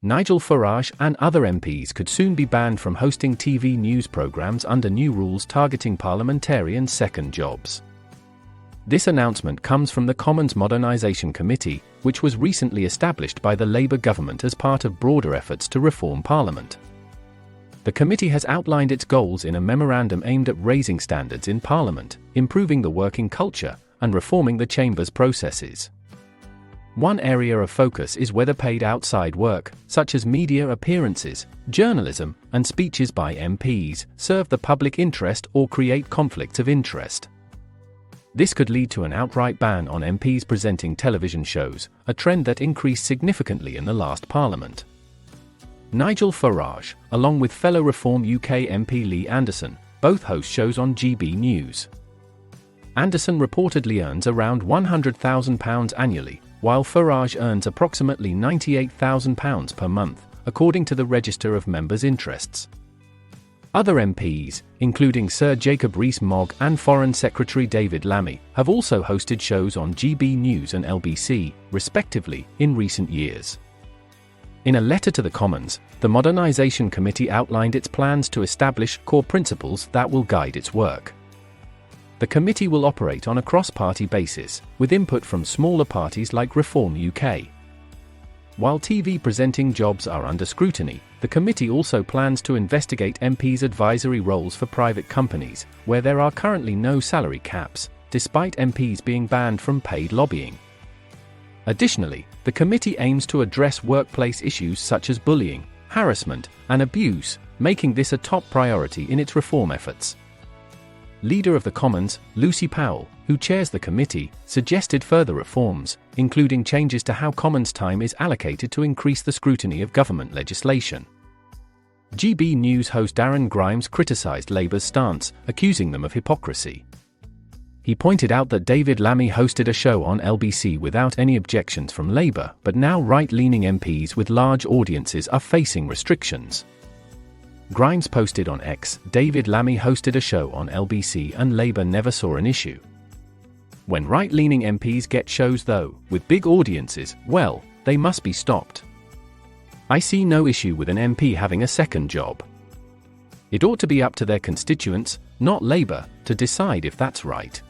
Nigel Farage and other MPs could soon be banned from hosting TV news programs under new rules targeting parliamentarians' second jobs. This announcement comes from the Commons Modernisation Committee, which was recently established by the Labour government as part of broader efforts to reform Parliament. The committee has outlined its goals in a memorandum aimed at raising standards in Parliament, improving the working culture, and reforming the Chamber's processes. One area of focus is whether paid outside work, such as media appearances, journalism, and speeches by MPs, serve the public interest or create conflicts of interest. This could lead to an outright ban on MPs presenting television shows, a trend that increased significantly in the last Parliament. Nigel Farage, along with fellow Reform UK MP Lee Anderson, both host shows on GB News. Anderson reportedly earns around £100,000 annually, while Farage earns approximately £98,000 per month, according to the Register of Members' Interests. Other MPs, including Sir Jacob Rees-Mogg and Foreign Secretary David Lammy, have also hosted shows on GB News and LBC, respectively, in recent years. In a letter to the Commons, the Modernisation Committee outlined its plans to establish core principles that will guide its work. The committee will operate on a cross-party basis, with input from smaller parties like Reform UK. While TV presenting jobs are under scrutiny, the committee also plans to investigate MPs' advisory roles for private companies, where there are currently no salary caps, despite MPs being banned from paid lobbying. Additionally, the committee aims to address workplace issues such as bullying, harassment, and abuse, making this a top priority in its reform efforts. Leader of the Commons, Lucy Powell, who chairs the committee, suggested further reforms, including changes to how Commons time is allocated to increase the scrutiny of government legislation. GB News host Darren Grimes criticised Labour's stance, accusing them of hypocrisy. He pointed out that David Lammy hosted a show on LBC without any objections from Labour, but now right-leaning MPs with large audiences are facing restrictions. Grimes posted on X, David Lammy hosted a show on LBC and Labour never saw an issue. When right-leaning MPs get shows though, with big audiences, well, they must be stopped. I see no issue with an MP having a second job. It ought to be up to their constituents, not Labour, to decide if that's right.